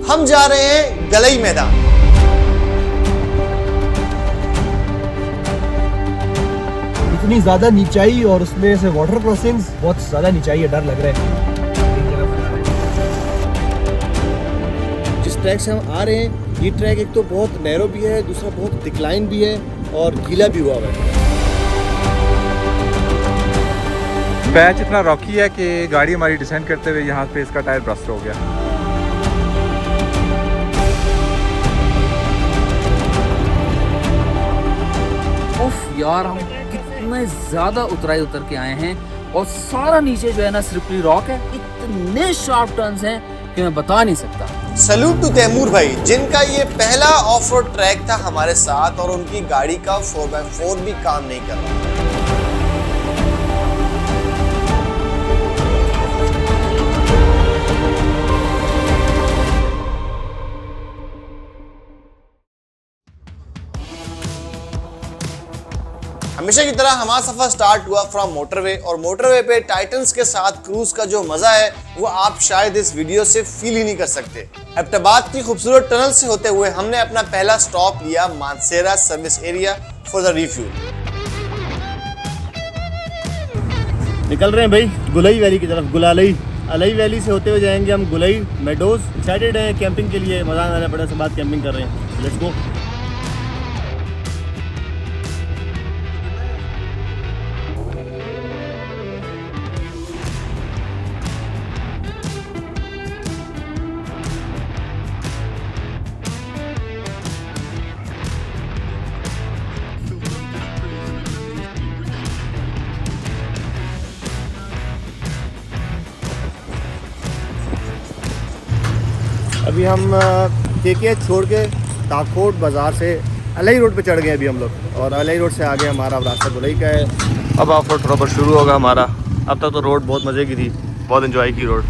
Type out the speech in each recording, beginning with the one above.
हम जा रहे हैं गलई मैदान। इतनी ज्यादा नीचाई और उसमें से वाटर क्रॉसिंग्स, बहुत ज्यादा नीचाई है, डर लग रहा है। जिस ट्रैक से हम आ रहे हैं ये ट्रैक एक तो बहुत नैरो भी है, दूसरा बहुत डिक्लाइन भी है और गीला भी हुआ है। पैच इतना रॉकी है कि गाड़ी हमारी डिसेंड करते हुए यहाँ पे इसका टायर ब्रस्ट हो गया। उफ यार, हम कितने ज्यादा उतराई उतर के आए हैं और सारा नीचे जो है ना स्लिपरी रॉक है, इतने शार्प टर्न्स हैं कि मैं बता नहीं सकता। सैल्यूट टू तैमूर भाई, जिनका ये पहला ऑफ रोड ट्रैक था हमारे साथ और उनकी गाड़ी का 4x4 भी काम नहीं कर रहा। हमेशा की तरह हमारा सफर स्टार्ट हुआ फ्रॉम मोटरवे और मोटरवे पे टाइटन्स के साथ क्रूज का जो मजा है वो आप शायद इस वीडियो से फील ही नहीं कर सकते। एबटाबाद की खूबसूरत टनल से होते हुए हमने अपना पहला स्टॉप लिया Mansehra service area for the refuel. निकल रहे हैं भाई गुलई वैली की तरफ। अलई वैली से होते हुए जाएंगे हम गुलई मेडोज। एक्साइटेड है कैंपिंग के लिए, मजा आने वाला, बड़े से बाद कैंपिंग कर रहे हैं। Let's go. अभी हम केके छोड़ के ताकोट बाज़ार से अलई रोड पे चढ़ गए अभी हम लोग, और अलई रोड से आगे हमारा रास्ता गुलई का है। अब ऑफ रोड प्रॉपर शुरू होगा हमारा। अब तक तो रोड बहुत मज़े की थी, बहुत एंजॉय की रोड।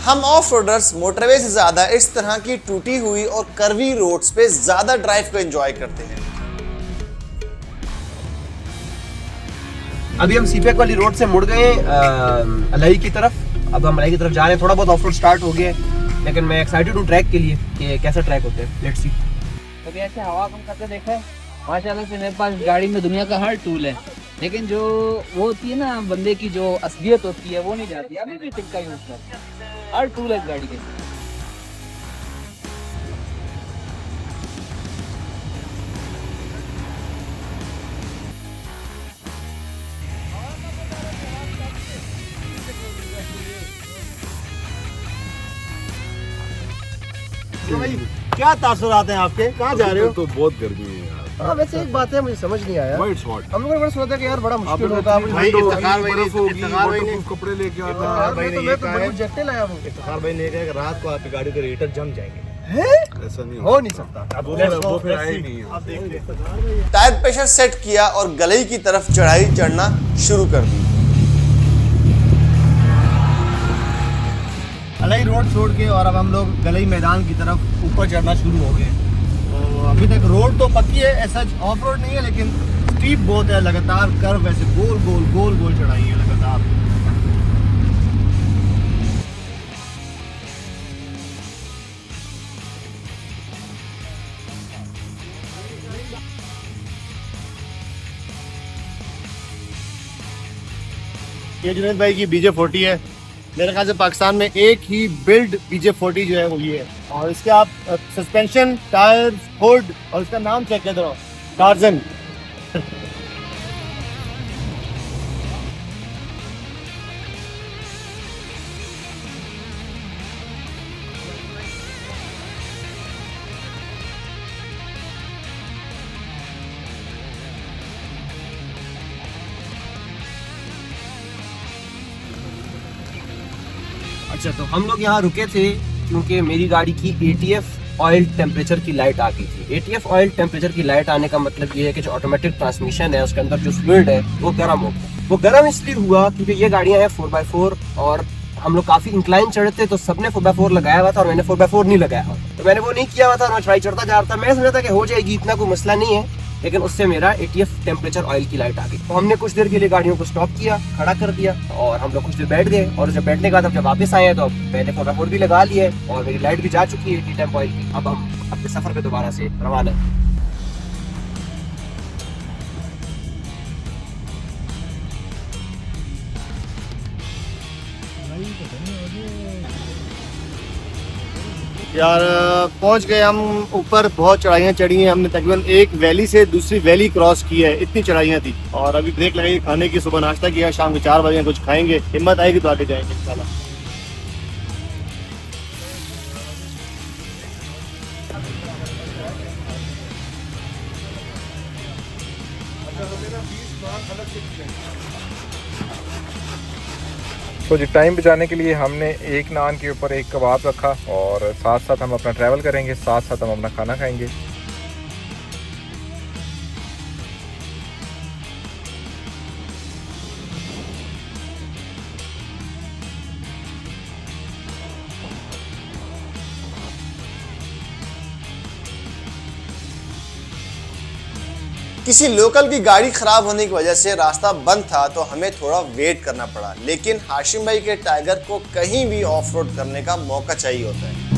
हम ऑफ रोडर्स मोटरवे से ज्यादा इस तरह की टूटी हुई और कर्वी रोड्स पे ज्यादा ड्राइव को एंजॉय करते हैं। अभी हम सीपेक वाली रोड से मुड़ गए अलई की तरफ। अब हम अलई की तरफ जा रहे हैं। थोड़ा बहुत ऑफ रोड स्टार्ट हो गया है, लेकिन मैं एक्साइटेड हूँ ट्रैक के लिए कि कैसा ट्रैक होता है। Let's see. कभी ऐसे हवा कम करते देखा है? माशाल्लाह से मेरे पास गाड़ी में दुनिया का हर टूल है, लेकिन जो वो होती है ना बंदे की जो असलियत होती है वो नहीं जाती। अभी भी टिक का यूज करते हैं, हर टूल है गाड़ी के। तो भाई क्या तासुरात हैं आपके? कहाँ जा रहे हो? तो बहुत गर्मी है यार। हाँ, वैसे एक बात है मुझे समझ नहीं आया। हम लोगों ने बड़ा सोचा था कि यार बड़ा मुश्किल होगा। भाई इफ्तिखार भाई ने कपड़े लेके हाँ, आता मैं तो बड़ी जैकेट लाया हूँ। इफ्तिखार भाई ने कहा कि रात को आपकी गाड़ी के रेडिएटर जम जाएंगे। है। ऐसा नहीं हो नहीं सकता। अब वो फिर आया ही नहीं है। टायर प्रेशर सेट किया और गलई की तरफ चढ़ाई चढ़ना शुरू कर दी। अलई रोड छोड़ के और अब हम लोग गलई मैदान की तरफ ऊपर चढ़ना शुरू हो गए। तो अभी तक रोड तो पक्की है, ऐसा ऑफ रोड नहीं है, लेकिन स्टीप बहुत है। लगातार कर्व ऐसे गोल गोल चढ़ाई है लगातार। ये जुनैद भाई की BJ40 है। मेरे ख्याल से पाकिस्तान में एक ही बिल्ड BJ40 जो है वो ये है। और इसके आप सस्पेंशन, टायर, हुड और इसका नाम चेक कर दो, टार्जन। अच्छा, तो हम लोग यहाँ रुके थे क्योंकि मेरी गाड़ी की ATF ऑयल टेम्परेचर की लाइट आ गई थी। ATF ऑयल टेम्परेचर की लाइट आने का मतलब ये है कि जो ऑटोमेटिक ट्रांसमिशन है उसके अंदर जो फ्लूइड है वो गर्म हो गया। वो गर्म इसलिए हुआ क्योंकि ये गाड़ियाँ हैं 4x4 और हम लोग काफी इंक्लाइन चढ़े थे, तो सबने 4x4 लगाया हुआ था और मैंने 4x4 नहीं लगाया हुआ। तो मैंने वो नहीं किया हुआ था और मैं ट्राई चढ़ता जा रहा था। मैं समझा था कि हो जाएगी, इतना कोई मसला नहीं है, लेकिन उससे मेरा ATF टेम्परेचर ऑयल की लाइट आ गई। तो हमने कुछ देर के लिए गाड़ियों को स्टॉप किया, खड़ा कर दिया और हम लोग कुछ देर बैठ गए। और जब बैठने के बाद जब वापस आए तो मैंने फोटाफोट भी लगा लिया है और मेरी लाइट भी जा चुकी है ATF टेम्प ऑयल की। अब हम अपने सफर पे दोबारा से रवाना है। यार पहुंच गए हम ऊपर। बहुत चढ़ाइयाँ चढ़ी हैं हमने, तकरीबन एक वैली से दूसरी वैली क्रॉस की है, इतनी चढ़ाइयाँ थी। और अभी ब्रेक लगाई खाने की, सुबह नाश्ता किया, शाम के 4 बजे कुछ खाएंगे, हिम्मत आएगी तो आगे जाएंगे इंशाल्लाह। तो जी टाइम बचाने के लिए हमने एक नान के ऊपर एक कबाब रखा और साथ साथ हम अपना ट्रैवल करेंगे, साथ साथ हम अपना खाना खाएंगे। किसी लोकल की गाड़ी खराब होने की वजह से रास्ता बंद था तो हमें थोड़ा वेट करना पड़ा, लेकिन हाशिम भाई के टाइगर को कहीं भी ऑफ रोड करने का मौका चाहिए होता है।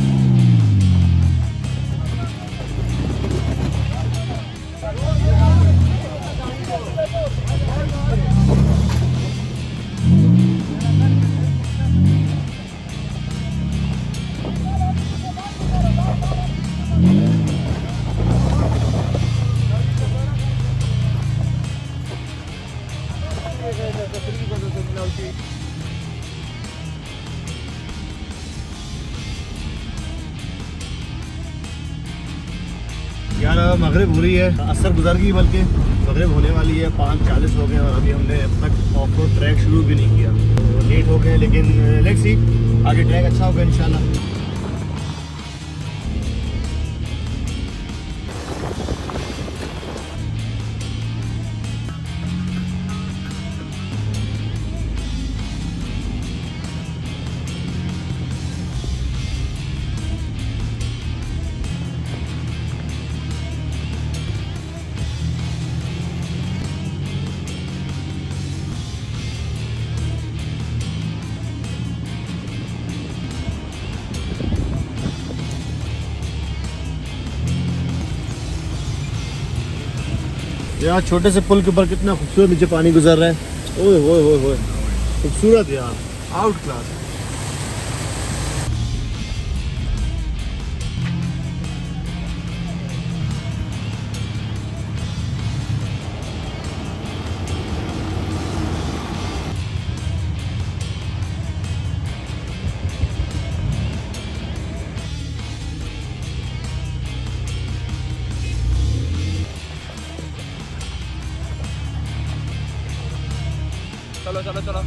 यार मगरिब हो रही है, असर गुजर गई, बल्कि मगरिब होने वाली है, 5:40 हो गए और अभी हमने अब तक ऑफ रोड ट्रैक शुरू भी नहीं किया। तो लेट हो गए, लेकिन लेट्स सी आगे ट्रैक अच्छा होगा इंशाल्लाह। यार छोटे से पुल के ऊपर कितना खूबसूरत नीचे पानी गुजर रहा है। ओए होए होए होए, खूबसूरत यार, आउट क्लास। चलो चलो चलो।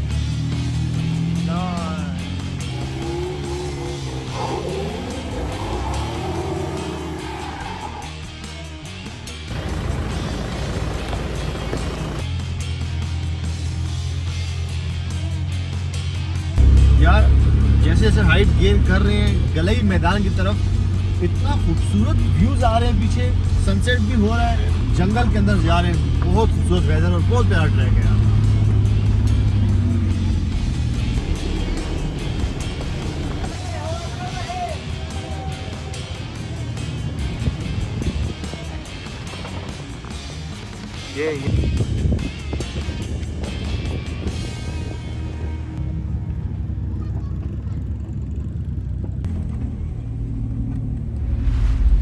यार जैसे जैसे हाइट गेन कर रहे हैं गलई मैदान की तरफ, इतना खूबसूरत व्यूज आ रहे हैं, पीछे सनसेट भी हो रहा है, जंगल के अंदर जा रहे हैं। बहुत खूबसूरत वेदर और बहुत प्यारा ट्रैक है यार। ये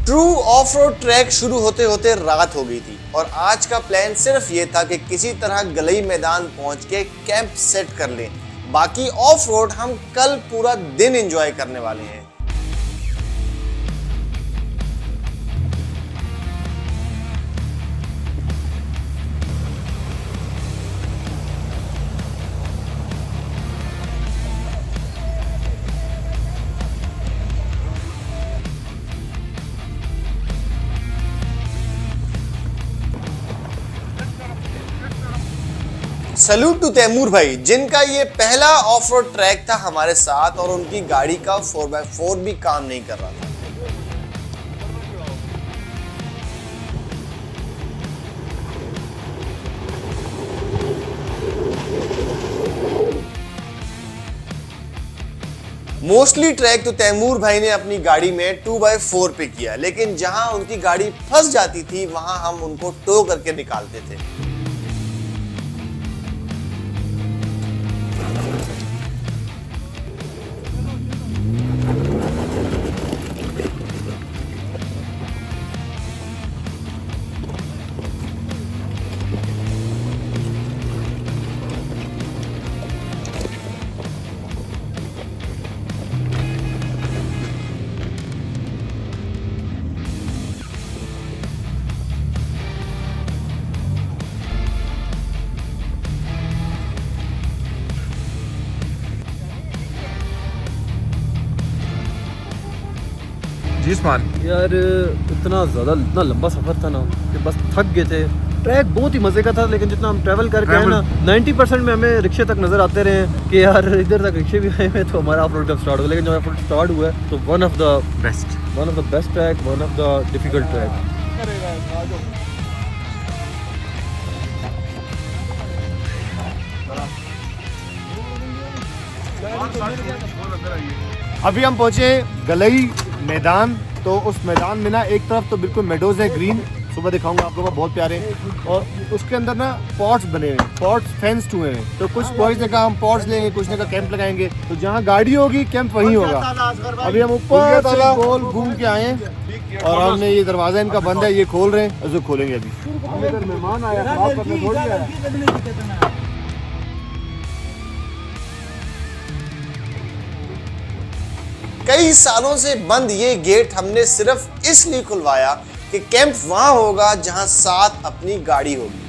ट्रू ऑफ रोड ट्रैक शुरू होते होते रात हो गई थी और आज का प्लान सिर्फ ये था कि किसी तरह गलई मैदान पहुंच के कैंप सेट कर लें। बाकी ऑफ रोड हम कल पूरा दिन एंजॉय करने वाले हैं। सैल्यूट टू तैमूर भाई, जिनका ये पहला ऑफ रोड ट्रैक था हमारे साथ और उनकी गाड़ी का 4x4 भी काम नहीं कर रहा था। मोस्टली ट्रैक तो तैमूर भाई ने अपनी गाड़ी में 2x4 पे किया, लेकिन जहां उनकी गाड़ी फंस जाती थी वहां हम उनको टो करके निकालते थे। जी उस्मान, यार इतना लंबा सफ़र था ना कि बस थक गए थे। ट्रैक बहुत ही मज़े का था, लेकिन जितना हम ट्रैवल करके आए ना 90% में हमें रिक्शे तक नज़र आते रहे कि यार इधर तक रिक्शे भी आए हैं तो हमारा ऑफ रोड कब स्टार्ट हुआ। लेकिन जब ऑफ रोड स्टार्ट हुआ है तो one of the best track, one of the difficult track. अभी हम पहुंचे गलई मैदान। तो उस मैदान में ना एक तरफ तो बिल्कुल मेडोज है ग्रीन, सुबह दिखाऊंगा आप लोगों को, बहुत प्यारे, और उसके अंदर ना पॉट्स बने हुए हैं, पॉट्स फेंस्ड हुए हैं। तो कुछ बॉयज ने कहा हम पॉट्स लेंगे, कुछ ने कहा कैंप लगाएंगे। तो जहाँ गाड़ी होगी कैंप वहीं होगा। अभी हम ऊपर से गोल घूम के आए हैं और हमने ये दरवाजा इनका बंद है, ये खोल रहे हैं, उसको खोलेंगे अभी। मेहमान आया, कई सालों से बंद ये गेट हमने सिर्फ इसलिए खुलवाया कि कैंप वहां होगा जहां साथ अपनी गाड़ी होगी।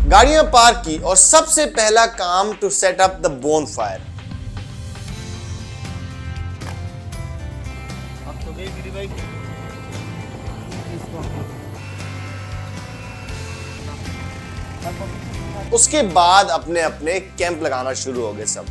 गाड़ियां पार्क की और सबसे पहला काम to set up the bonfire. उसके बाद अपने अपने कैंप लगाना शुरू हो गए सब।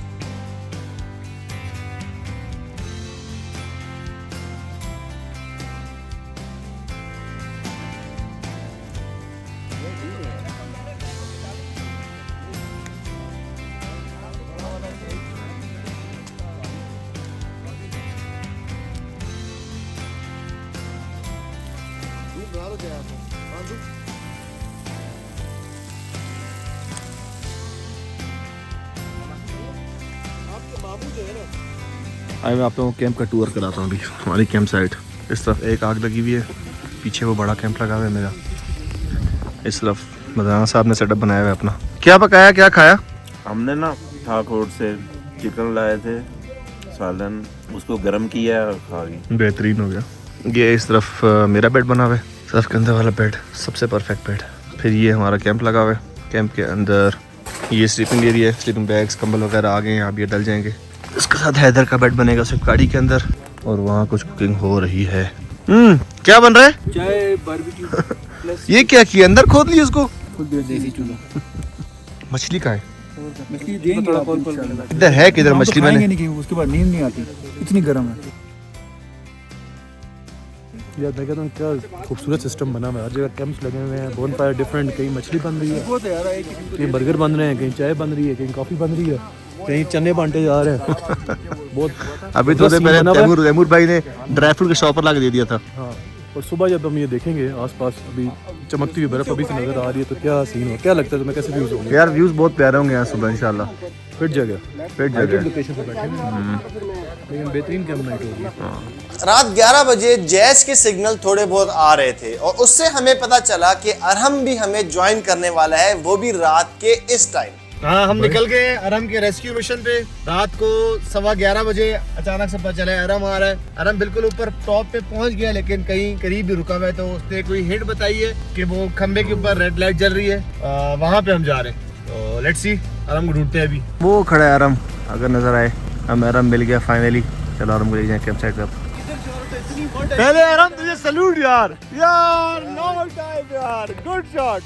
आइए मैं आप लोगों को कैंप का टूर कराता हूँ। अभी हमारी कैंप साइट, इस तरफ एक आग लगी हुई है, पीछे वो बड़ा कैंप लगा हुआ है मेरा, इस तरफ मदाना साहब ने सेटअप बनाया हुआ है अपना। क्या पकाया, क्या खाया? हमने ना ठाकुर से चिकन लाए थे, सालन, उसको गर्म किया और खा गई, बेहतरीन हो गया। ये इस तरफ मेरा बेड बना हुआ है, तरफ के अंदर वाला बेड सबसे परफेक्ट बेड। फिर ये हमारा कैंप लगा हुआ है, कैंप के अंदर ये स्लीपिंग एरिया है, स्लीपिंग बैग्स कंबल वगैरह आ गए हैं, अब ये डल जाएंगे। इसके साथ हैदर का बेड बनेगा सिर्फ गाड़ी के अंदर, और वहाँ कुछ कुकिंग हो रही है। क्या बन रहा है? चाय बारबेक्यू। ये क्या किया, अंदर खोद लिया उसको? देसी चूल्हा। मछली का है मछली देंगे इधर है, किधर मछली? मैंने नहीं, उसके बाद नींद नहीं आती, इतनी गर्म है। यार मैं कहता हूँ क्या खूबसूरत सिस्टम बना हुआ है, हर जगह कैंप्स लगे हुए हैं, बोन फायर डिफरेंट, कहीं मछली बन रही है, कहीं बर्गर बन रहे हैं, कहीं चाय बन रही है, कहीं कॉफ़ी बन रही है, कहीं चने बांटे जा रहे हैं। बहुत अभी थोड़े पहले तैमूर भाई ने ड्राई फ्रूट के शॉप पर लगा दे दिया था। हाँ, और सुबह जब हम ये देखेंगे आसपास अभी चमकती हुई बर्फ अभी से नजर आ रही है तो क्या सीन हो, क्या लगता है तुम्हें, कैसे व्यूज होंगे? यार व्यूज बहुत प्यारे होंगे यहाँ सुबह इंशाल्लाह। फिट जगह लोकेशन पे बैठे हैं, लेकिन बेहतरीन कैंप नाइट होगी। रात 11 बजे जैज के सिग्नल थोड़े बहुत आ रहे थे और उससे हमें पता चला कि अरहम भी हमें ज्वाइन करने वाला है, वो भी रात के इस टाइम। हाँ, हम निकल गए अरम के रेस्क्यू मिशन पे। रात को 11:15 बजे अचानक से पता चला है अरम आ रहा है। अरम बिल्कुल ऊपर टॉप पे पहुंच गया, लेकिन कहीं करीब ही रुका हुआ है। तो उसने कोई हिंट बताई है कि वो खंबे के ऊपर रेड लाइट जल रही है, वहाँ पे हम जा रहे हैं। तो लेट्स सी, अरम को ढूंढते हैं अभी। वो खड़ा है अरम, अगर नजर आए। हमें अरम मिल गया फाइनली। चलो अरम को ले जाए कैंप साइट पर। पहले अरम तुझे सैल्यूट यार नो टाइम यार, गुड शॉट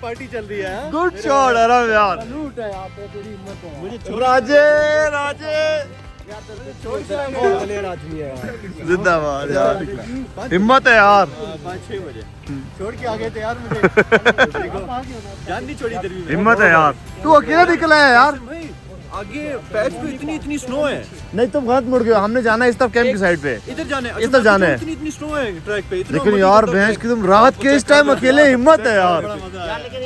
पार्टी चल रही है। गुड शॉट अरम यार, सैल्यूट है यहाँ पे, तेरी हिम्मत है। मुझे राजे जिंदाबाद यार, हिम्मत है यार। 5-6 बजे छोड़ के आ गए थे यार मुझे। जान नहीं छोड़ी तेरी, हिम्मत है यार। तू अकेला निकला है यार। आगे पैच पे इतनी स्नो है। नहीं, तुम गलत मुड़ गए। हमने जाना है इस तरफ कैंप की साइड पे। इधर जाने इस तरफ जाना है। इतनी स्नो है ट्रैक पे। लेकिन यार भैंस की तुम रात के इस टाइम अकेले, हिम्मत है यार।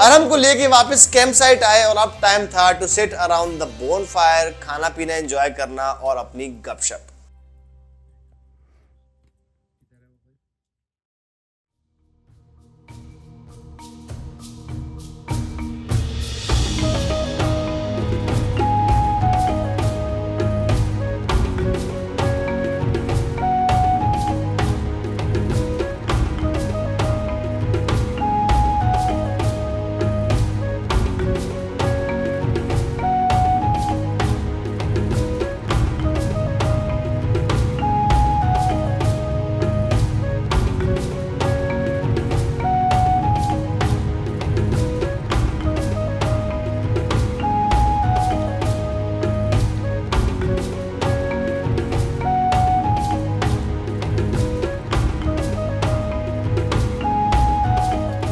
अरम को लेके वापस कैंप साइट आए और अब टाइम था to sit around the bonfire, खाना पीना एंजॉय करना और अपनी गपशप।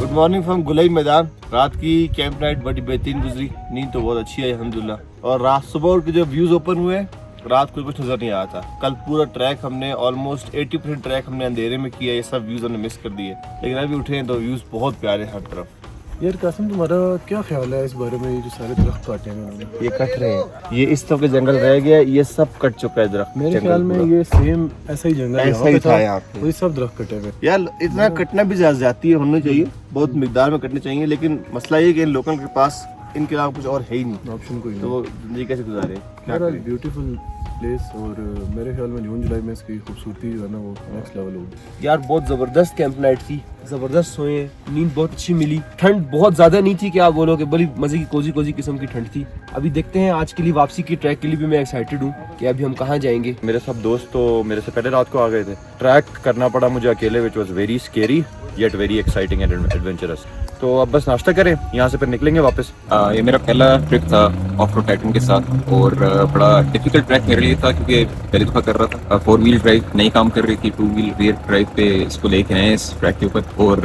गुड मॉर्निंग फ्रॉम गुलई मैदान। रात की कैंप नाइट बड़ी बेहतरीन गुजरी, नींद तो बहुत अच्छी है अल्हम्दुलिल्लाह। और रात सुबह के जो व्यूज ओपन हुए, रात को कुछ नजर नहीं आया था। कल पूरा ट्रैक हमने ऑलमोस्ट 80% ट्रैक हमने अंधेरे में किया, ये सब व्यूज हमने मिस कर दिए। लेकिन अभी उठे हैं तो व्यूज बहुत प्यारे हर तरफ। यार कासिम, तुम्हारा क्या ख्याल है इस बारे में? ये जो सारे दरख्त काटे हैं उन्होंने, ये कट रहे हैं, ये इस तरफ के जंगल रह गया, ये सब कट चुका है दरख्त। मेरे ख्याल में ये सेम ऐसा ही जंगल ऐसा ही था यहाँ पे। वही सब दरख्त कटे हुए। यार इतना कटना भी ज्यादती होनी चाहिए, बहुत मिकदार में कटने चाहिए। लेकिन मसला ये कि इन लोगों के पास इनके अलावा कुछ और है ही नहीं, ऑप्शन कोई तो वो जिंदगी कैसे गुजारे? क्या नहीं। करें? ब्यूटीफुल प्लेस, और मेरे ख्याल में जून जुलाई में इसकी खूबसूरती जो है ना वो नेक्स्ट लेवल होगी। यार बहुत जबरदस्त कैंप नाइट थी, जबरदस्त सोए, नींद बहुत अच्छी मिली। ठंड बहुत ज्यादा नहीं थी कि आप बोलोगे, बड़ी मजे की कोजी किस्म की ठंड थी। अभी देखते हैं आज के लिए, वापसी की ट्रैक के लिए भी मैं एक्साइटेड हूँ कि अभी हम कहाँ जाएंगे। मेरे सब दोस्त तो मेरे से पहले रात को आ गए थे। ट्रैक करना पड़ा मुझे अकेले, which was very scary yet very exciting and adventurous. तो अब बस नाश्ता करें, यहाँ से फिर निकलेंगे वापस। ये मेरा पहला ट्रिप था ऑफ रोड टाइटन के साथ, और बड़ा डिफिकल्ट ट्रैक मेरे लिए था क्योंकि पहली दफ़ा कर रहा था। 4 व्हील ड्राइव नहीं काम कर रही थी, 2 व्हील रियर ड्राइव पे इसको लेके आए इस ट्रैक के ऊपर। और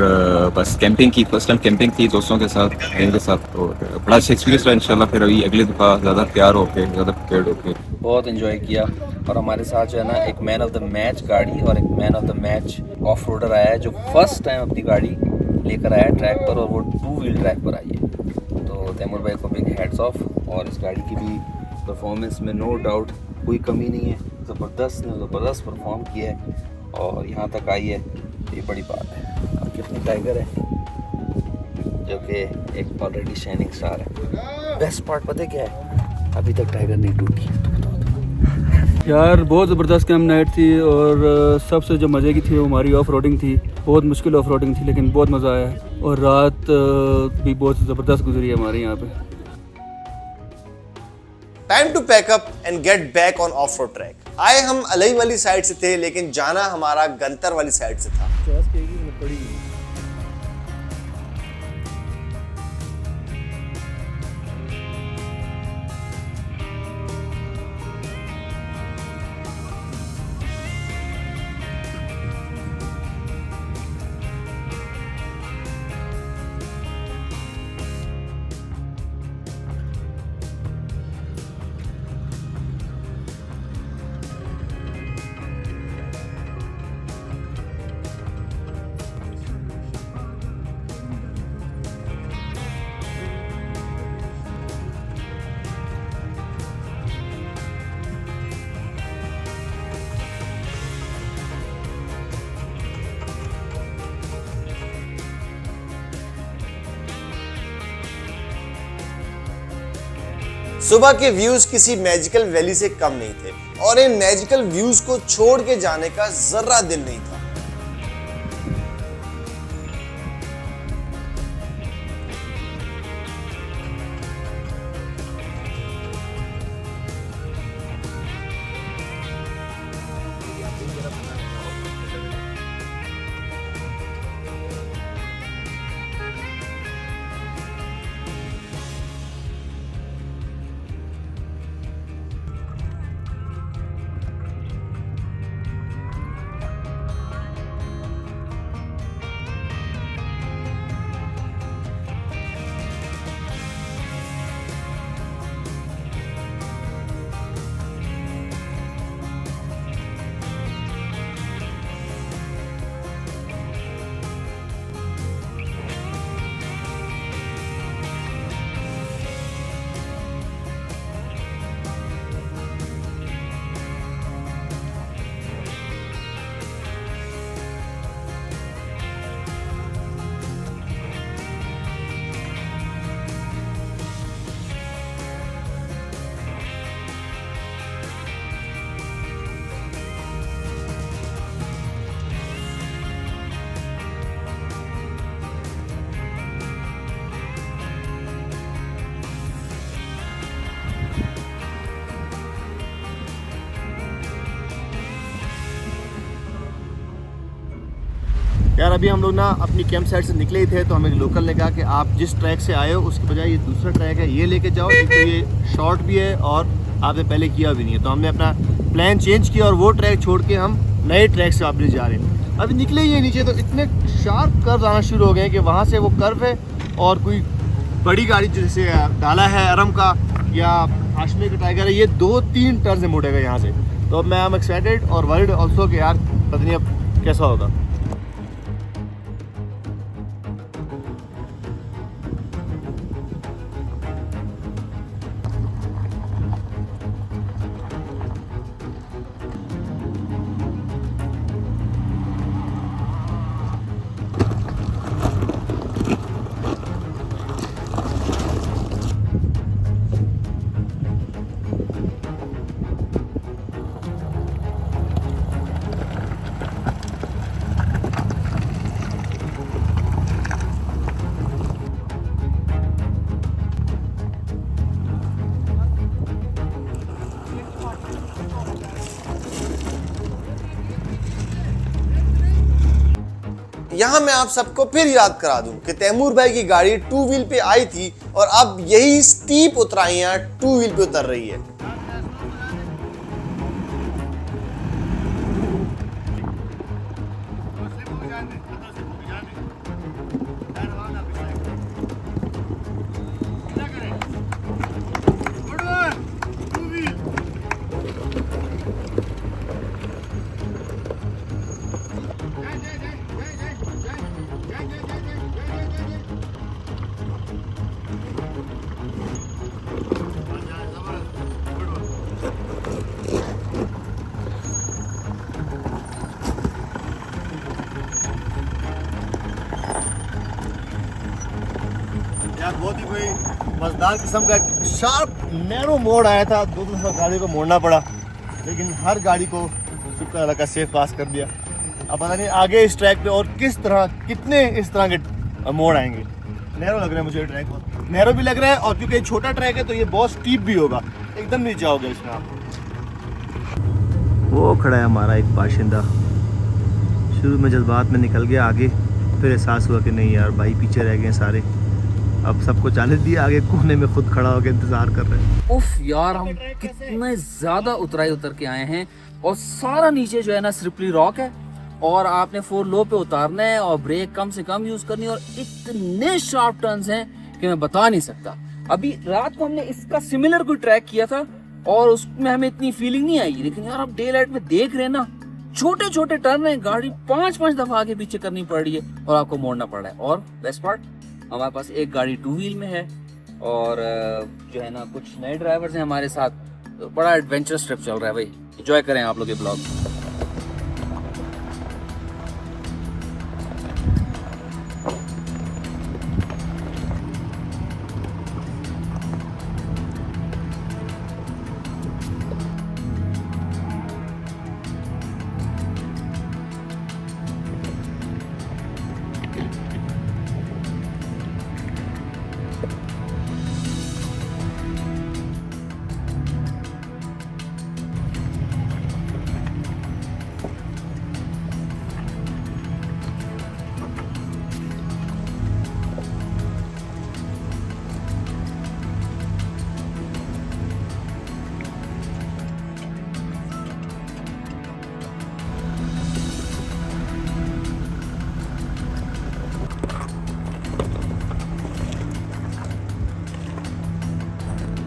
बस कैंपिंग की, फर्स्ट टाइम कैंपिंग थी दोस्तों के साथ, फ्रेंड के साथ, और बड़ा अच्छा एक्सपीरियंस रहा। इंशाल्लाह फिर अभी अगली दफ़ा ज़्यादा तैयार होके, ज़्यादा प्रिपेयर्ड होके। बहुत एंजॉय किया। और हमारे साथ जो है ना एक मैन ऑफ द मैच गाड़ी और एक man of the match off roader आया है, जो फर्स्ट टाइम अपनी गाड़ी लेकर आया ट्रैक पर, और वो 2 व्हील ड्राइव पर आई है। तो तैमूर भाई को बिग हैट्स ऑफ। और इस गाड़ी की भी परफॉर्मेंस में नो डाउट कोई कमी नहीं है, ज़बरदस्त परफॉर्म किया है और यहाँ तक आई है, ये बड़ी बात है। अब कितनी टाइगर है जो कि एक ऑलरेडी शाइनिंग स्टार है। बेस्ट पार्ट पता है क्या है? अभी तक टाइगर नहीं टूटी। यार बहुत ज़बरदस्त कैंप नाइट थी, और सबसे जो मज़े की थी वो हमारी ऑफ रोडिंग थी। बहुत मुश्किल ऑफ रोडिंग थी, लेकिन बहुत मज़ा आया। और रात भी बहुत ज़बरदस्त गुजरी है हमारे यहाँ पे। Time to pack up and get back on off road track. आए हम अलई वाली साइड से थे, लेकिन जाना हमारा गंतर वाली साइड से था। सुबह के व्यूज किसी मैजिकल वैली से कम नहीं थे और इन मैजिकल व्यूज को छोड़ के जाने का जर्रा दिल नहीं था। यार अभी हम लोग ना अपनी कैंप साइट से निकले ही थे, तो हमें लोकल ने कहा कि आप जिस ट्रैक से आए हो उसके बजाय ये दूसरा ट्रैक है, ये लेके जाओ, एक तो ये शॉर्ट भी है और आपने पहले किया भी नहीं है। तो हमने अपना प्लान चेंज किया और वो ट्रैक छोड़ के हम नए ट्रैक से वापस जा रहे हैं। अभी निकले ही है नीचे तो इतने शार्प कर्व आना शुरू हो गए कि वहाँ से वो कर्व है और कोई बड़ी गाड़ी जैसे डाला है अरम का या हाशमी का टाइगर है, ये 2-3 टर्न से मुड़ेगा यहाँ से। तो मैं एम एक्साइटेड और वर्ल्ड ऑल्सो कि यार पता नहीं अब कैसा होगा। यहाँ मैं आप सबको फिर याद करा दूं कि तैमूर भाई की गाड़ी 2 व्हील पे आई थी और अब यही स्टीप उतराइयां 2 व्हील पे उतर रही है। बहुत ही कोई मजेदार किस्म का शार्प नैरो मोड़ आया था, 2 दफा गाड़ी को मोड़ना पड़ा, लेकिन हर गाड़ी को शुक्र अल्लाह का सेफ पास कर दिया। अब पता नहीं आगे इस ट्रैक पे और किस तरह कितने इस तरह के मोड़ आएंगे। नैरो लग रहा है मुझे ट्रैक, नैरो भी लग रहा है और क्योंकि छोटा ट्रैक है तो ये बहुत स्टीप भी होगा, एकदम नहीं जाओगे इसमें आप। वो खड़ा है हमारा एक बाशिंदा, शुरू में जज्बात में निकल गया आगे, फिर एहसास हुआ कि नहीं यार भाई पीछे रह गए सारे, अब सबको चालीस दिया, आगे कोने में खुद खड़ा होकर इंतजार कर रहे हैं। उफ यार, हम कितने ज्यादा उतराई उतर के आए हैं और सारा नीचे जो है ना स्लिपरी रॉक है और आपने 4 लो पे उतारना है और ब्रेक कम से कम यूज करनी है और इतने शार्प टर्न्स हैं कि मैं बता नहीं सकता। अभी रात को हमने इसका सिमिलर कोई ट्रैक किया था और उसमें हमें इतनी फीलिंग नहीं आई, लेकिन यार आप डे लाइट में देख रहे हैं ना, छोटे छोटे टर्न है, गाड़ी 5-5 दफा आगे पीछे करनी पड़ रही है और आपको मोड़ना पड़ रहा है। और बेस्ट पार्ट, हमारे पास एक गाड़ी 2 व्हील में है और जो है ना कुछ नए ड्राइवर्स हैं हमारे साथ, तो बड़ा एडवेंचरस ट्रिप चल रहा है भाई। एंजॉय करें आप लोग ये ब्लॉग।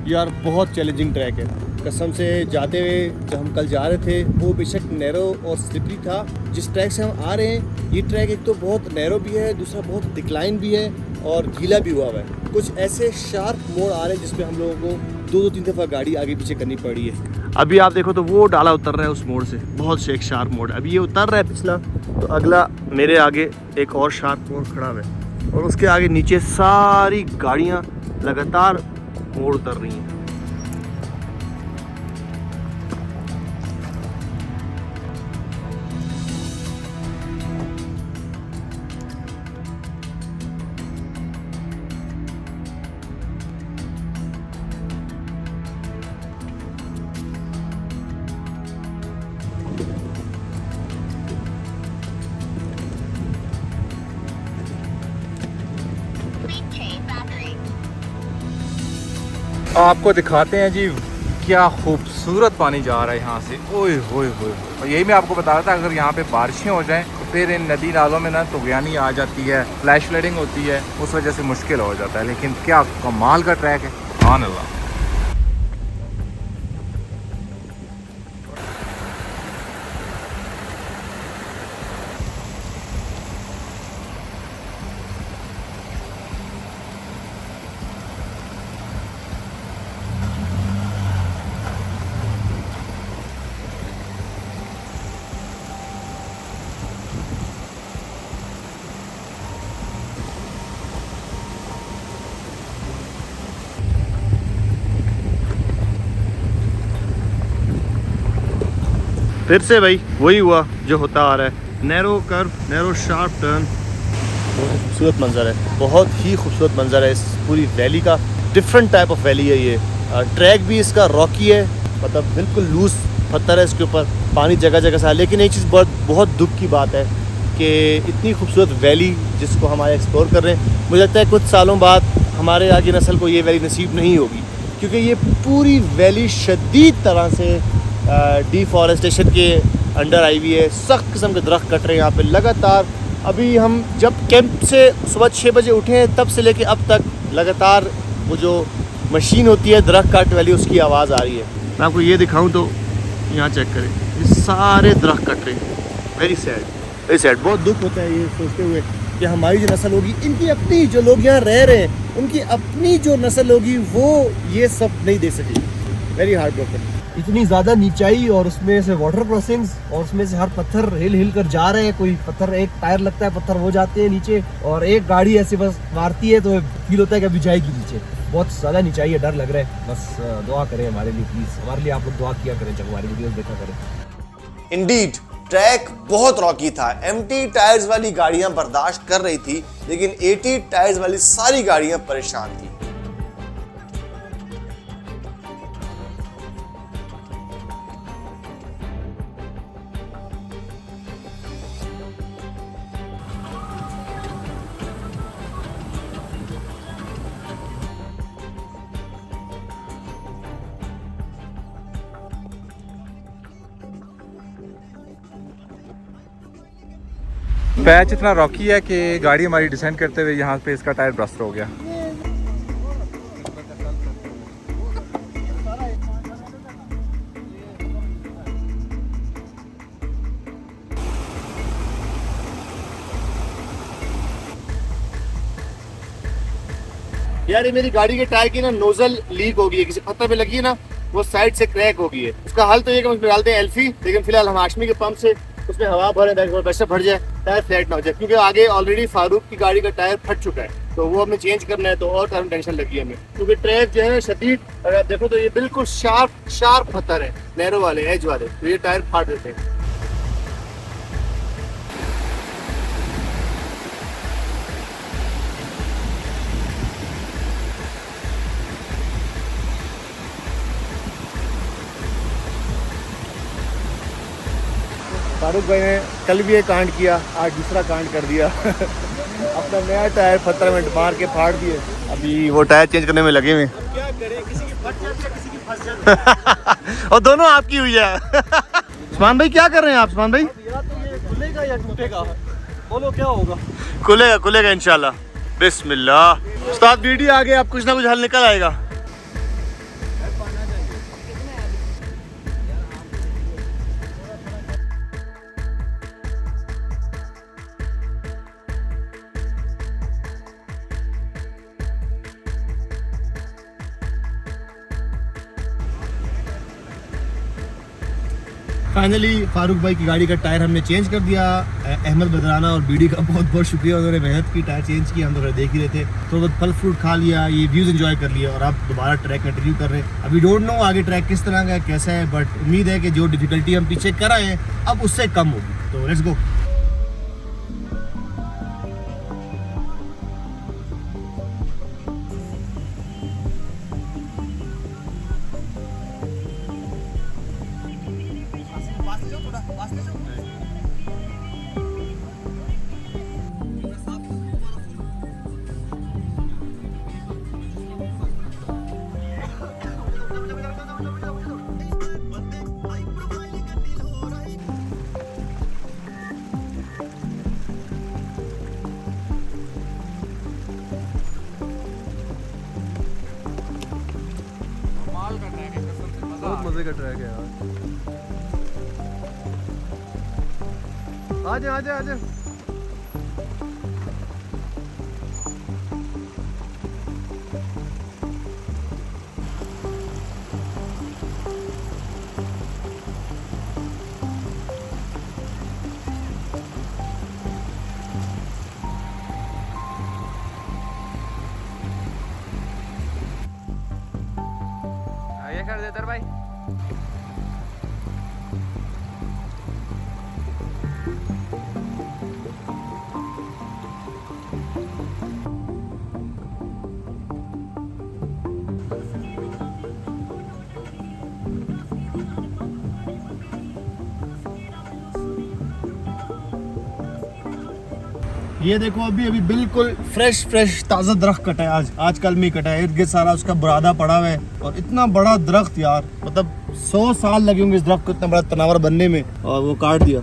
यार बहुत चैलेंजिंग ट्रैक है कसम से। जाते हुए जब हम कल जा रहे थे वो बेशक नैरो और स्लिपरी था, जिस ट्रैक से हम आ रहे हैं ये ट्रैक एक तो बहुत नैरो भी है, दूसरा बहुत डिक्लाइन भी है और गीला भी हुआ है। कुछ ऐसे शार्प मोड़ आ रहे हैं जिसमें हम लोगों को 2-3 दफ़ा गाड़ी आगे पीछे करनी पड़ी है। अभी आप देखो तो वो डाला उतर रहा है उस मोड़ से, बहुत से एक शार्प मोड़। अभी ये उतर रहा है पिछला, तो अगला मेरे आगे एक और शार्प मोड़ खड़ा है और उसके आगे नीचे सारी गाड़ियाँ लगातार मोड़ उतर रही हैं। आपको दिखाते हैं जी क्या खूबसूरत पानी जा रहा है यहाँ से। ओए होए होए। और यही मैं आपको बता रहा था, अगर यहाँ पे बारिशें हो जाएं तो फिर इन नदी नालों में ना तुगयानी आ जाती है, फ्लैश फ्लडिंग होती है, उस वजह से मुश्किल हो जाता है। लेकिन क्या कमाल का ट्रैक है, सुभान अल्लाह। फिर से भाई वही हुआ जो होता आ रहा है, narrow curve, narrow sharp turn. बहुत ही खूबसूरत मंजर है, बहुत ही खूबसूरत मंजर है इस पूरी वैली का। डिफरेंट टाइप ऑफ वैली है ये। ट्रैक भी इसका रॉकी है, मतलब बिल्कुल लूज पत्थर है इसके ऊपर, पानी जगह जगह से है। लेकिन एक चीज़ बहुत दुख की बात है कि इतनी खूबसूरत वैली जिसको हम आज एक्सप्लोर कर रहे हैं, मुझे लगता है कुछ सालों बाद हमारे आगे नस्ल को ये वैली नसीब नहीं होगी, क्योंकि ये पूरी वैली शदीद तरह से डिफॉरेस्टेशन के अंडर आई हुई है। सख्त किस्म के दरख्त कट रहे हैं यहाँ पे लगातार। अभी हम जब कैंप से सुबह 6 बजे उठे हैं तब से लेके अब तक लगातार वो जो मशीन होती है दरख्त काटने वाली, उसकी आवाज़ आ रही है। मैं आपको ये दिखाऊं तो यहाँ चेक करें, ये सारे दरख्त कट रहे हैं। वेरी सैड, बहुत दुख होता है ये सोचते हुए कि हमारी जो नस्ल होगी, इनकी अपनी जो लोग यहाँ रह रहे हैं, उनकी अपनी जो नस्ल होगी वो ये सब नहीं दे सकेगी। Very hard broken. इतनी ज़्यादा नीचाई और उसमें से वाटर क्रॉसिंग्स और उसमें से हर पत्थर हिल कर जा रहे हैं। कोई पत्थर, एक टायर लगता है, पत्थर हो जाते हैं नीचे, और एक गाड़ी ऐसे बस मारती है तो फील होता है कि अभी जाएगी नीचे। बहुत ज़्यादा नीचाई है, डर लग रहा है। बस दुआ करें हमारे लिए, प्लीज़ हमारे लिए आप लोग दुआ किया करें जब हमारी वीडियोस देखा करें। इंडीड ट्रैक बहुत रॉकी था। एम्प्टी टायर्स वाली गाड़ियां बर्दाश्त कर रही थी, लेकिन 80 टायर्स वाली सारी गाड़ियां परेशान थी। पैच इतना रॉकी है कि गाड़ी हमारी डिसेंड करते हुए यहाँ पे इसका टायर ब्रस्ट हो गया। यार ये मेरी गाड़ी के टायर की ना नोजल लीक हो गई है, किसी पत्थर पे लगी है ना, वो साइड से क्रैक हो गई है। उसका हल तो ये कि हम उसमें डालते हैं एल्फी, लेकिन फिलहाल हम हाशमी के पंप से उसमें हवा भरें ताकि प्रेशर भर जाए, टायर फ्लैट ना हो जाए, क्योंकि आगे ऑलरेडी फारूक की गाड़ी का टायर फट चुका है, तो वो हमें चेंज करना है। तो और टाइम टेंशन लगी है हमें, क्योंकि ट्रैक जो है शदीद, अगर आप देखो तो ये बिल्कुल शार्प पत्थर है, नैरो वाले, एज वाले, तो ये टायर फाड़ देते हैं। फारूक भाई ने कल भी एक कांड किया, आज दूसरा कांड कर दिया। अपना नया टायर पत्थर में मार के फाड़ दिए, अभी वो टायर चेंज करने में लगे हुए। क्या करें, किसी की फट जाती है, किसी की फंस जाती है। और दोनों आपकी हुई है। उस्मान भाई क्या कर रहे हैं आप? उस्मान भाई या तो ये खुलेगा या टूटेगा, बोलो क्या होगा? खुलेगा इंशाल्लाह। बिस्मिल्लाह। उस्ताद वीडियो आगे, आप कुछ ना कुछ हल निकल आएगा। फाइनली फारूक भाई की गाड़ी का टायर हमने चेंज कर दिया। अहमद बदराना और बीडी का बहुत बहुत शुक्रिया, उन्होंने मेहनत की, टायर चेंज किया। हम तो देख ही रहे थे, थोड़ा बहुत फल फ्रूट खा लिया, ये व्यूज़ एंजॉय कर लिया और अब दोबारा ट्रैक कंटिन्यू कर रहे हैं। अभी डोंट नो आगे ट्रैक किस तरह का है, कैसा है, बट उम्मीद है कि जो डिफिकल्टी हम पीछे कर आए हैं अब उससे कम होगी। तो लेट्स गो। बहुत मजे का ट्रैक है यार। आजा आजा आजा। ये कर दे भाई। ये देखो अभी अभी बिल्कुल फ्रेश ताज़ा दरख्त कटा है, आज कल में ही कटा है। इर्द गिर्द सारा उसका बुरादा पड़ा हुआ है और इतना बड़ा दरख्त यार, मतलब 100 साल लगे होंगे इस दरख्त को इतना बड़ा तनावर बनने में, और वो काट दिया।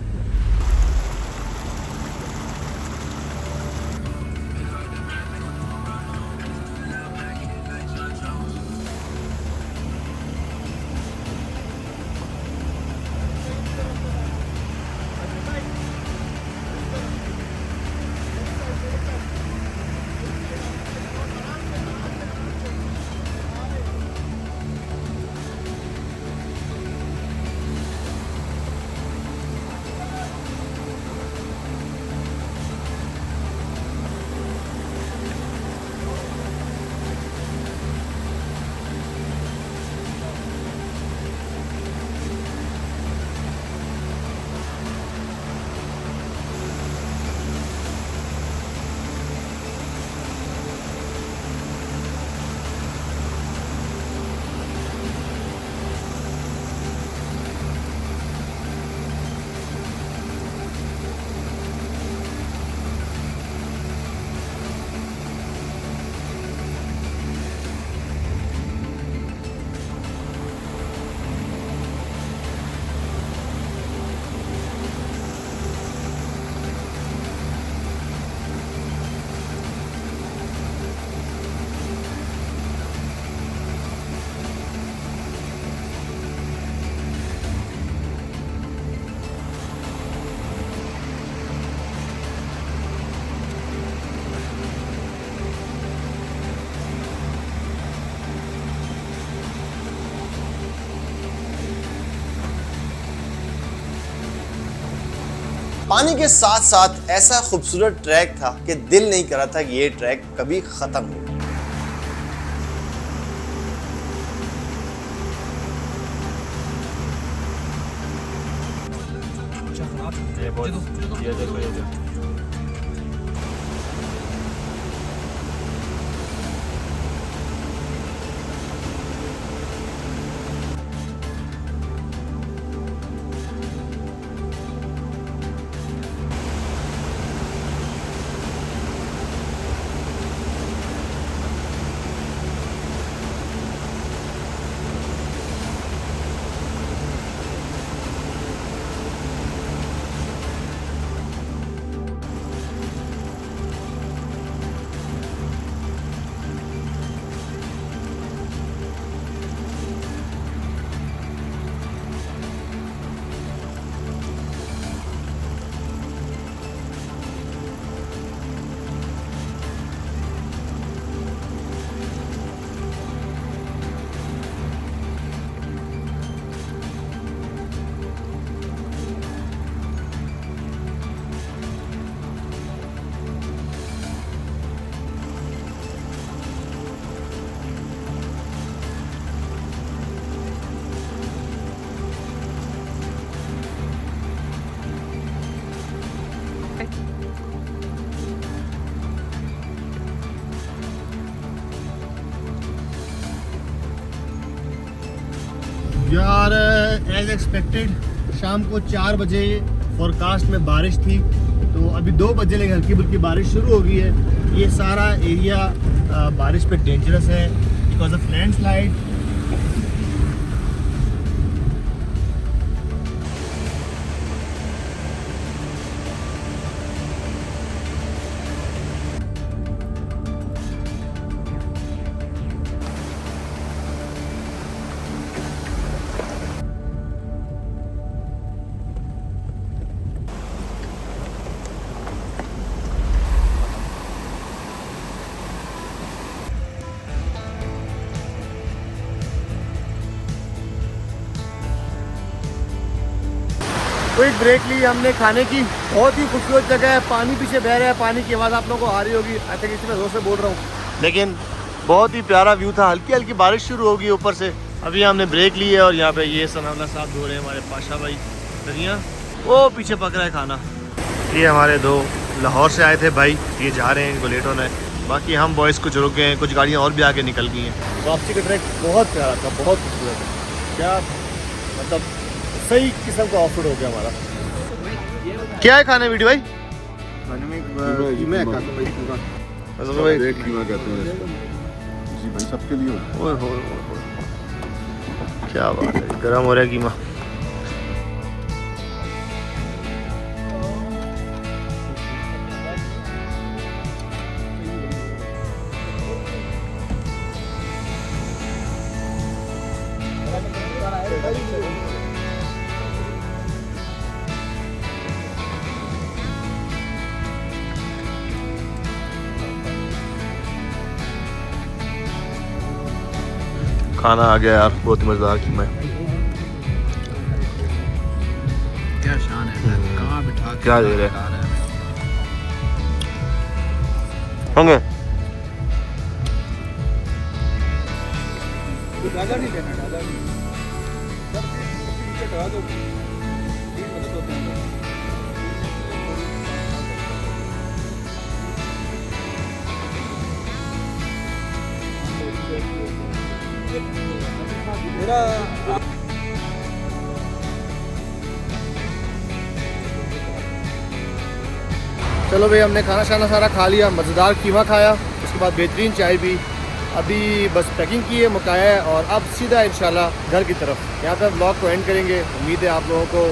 पानी के साथ साथ ऐसा खूबसूरत ट्रैक था कि दिल नहीं कर रहा था कि ये ट्रैक कभी खत्म हो। यार एज एक्सपेक्टेड शाम को 4 बजे फोरकास्ट में बारिश थी, तो अभी 2 बजे लेकिन हल्की फुल्की बारिश शुरू हो गई है। ये सारा एरिया बारिश पे डेंजरस है because of landslide. Quick break ली हमने खाने की। बहुत ही खूबसूरत जगह है, पानी पीछे बह रहा है, पानी की आवाज़ आप लोगों को आ रही होगी। आई थिंक इसमें जोर से बोल रहा हूँ, लेकिन बहुत ही प्यारा व्यू था। हल्की हल्की बारिश शुरू होगी ऊपर से। अभी हमने ब्रेक ली है और यहाँ पे ये सनावला साहब धो रहे हैं हमारे पाशा भाई दरिया। वो पीछे पक रहा है खाना। ये हमारे 2 लाहौर से आए थे भाई, ये जा रहे हैं, इनको लेट होना है। बाकी हम बॉयज़ कुछ रुके हैं, कुछ गाड़ियाँ और भी आके निकल गई हैं। वापसी का ट्रैक बहुत प्यारा था, बहुत खूबसूरत है। क्या मतलब सही किस्म का ऑफ रोड हो गया हमारा। क्या है खाने वीडियो भाई? खाने में कीमा खाता भाई, पूरा रेड कीमा कहते हैं इसको जी भाई, सबके लिए। ओए हो क्या बात है, गरम हो रहा है कीमा। खाना आ गया यार, बहुत ही मज़ेदार कीमा है। क्या शान है, कहाँ बिठा के क्या दे रहे होंगे? दादा नहीं देना, दादा नहीं पीछे दो। 3 मदद होते हैं। चलो भाई, हमने खाना शाना सारा खा लिया, मज़ेदार कीमा खाया, उसके बाद बेहतरीन चाय पी। अभी बस पैकिंग की है, मुकाया है और अब सीधा इंशाल्लाह घर की तरफ। यहाँ पर ब्लॉग को एंड करेंगे। उम्मीद है आप लोगों को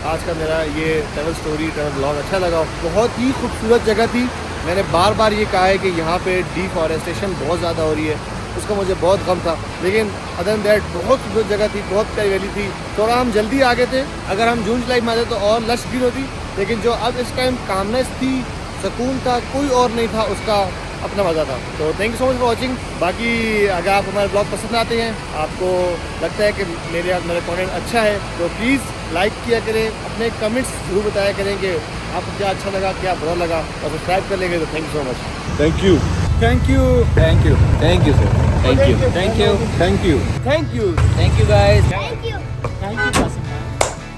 आज का मेरा ये ट्रैवल स्टोरी, ट्रैवल ब्लॉग अच्छा लगा। बहुत ही खूबसूरत जगह थी। मैंने बार बार ये कहा है कि यहाँ पे डिफॉरेस्टेशन बहुत ज़्यादा हो रही है, उसका मुझे बहुत गम था। लेकिन अदर देन दैट बहुत खूबसूरत जगह थी, बहुत प्यारी वैली थी। थोड़ा हम जल्दी आ गए थे, अगर हम जून जुलाई में आते तो और लश ग्रीन होती। लेकिन जो अब इस टाइम कामनेस थी, सुकून था, कोई और नहीं था, उसका अपना मज़ा था। तो thank you so much for watching. बाकी अगर आप हमारे ब्लॉग पसंद आते हैं, आपको लगता है कि मेरा कंटेंट अच्छा है, तो प्लीज़ लाइक किया करें, अपने कमेंट्स जरूर बताया करें कि आपको क्या अच्छा लगा, क्या बुरा लगा, और सब्सक्राइब कर लेंगे तो thank you so much. Thank you, thank you, thank you, thank you sir, thank you, thank you, thank you, thank you, thank you guys.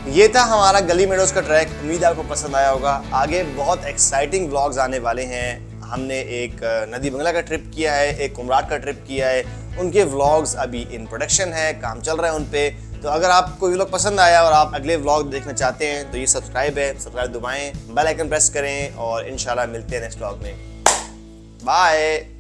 ये था हमारा गली मेडोज का ट्रैक। उम्मीद है आपको पसंद आया होगा। आगे बहुत एक्साइटिंग व्लॉग्स आने वाले हैं। हमने एक नदी बंगला का ट्रिप किया है, एक कुमराट का ट्रिप किया है। उनके व्लॉग्स अभी इन प्रोडक्शन है, काम चल रहा है उन पे। तो अगर आपको ये व्लॉग पसंद आया और आप अगले व्लॉग देखना चाहते हैं तो ये सब्सक्राइब है, सब्सक्राइब दबाएं, बेल आइकन प्रेस करें और इंशाल्लाह मिलते हैं नेक्स्ट व्लॉग में। बाय।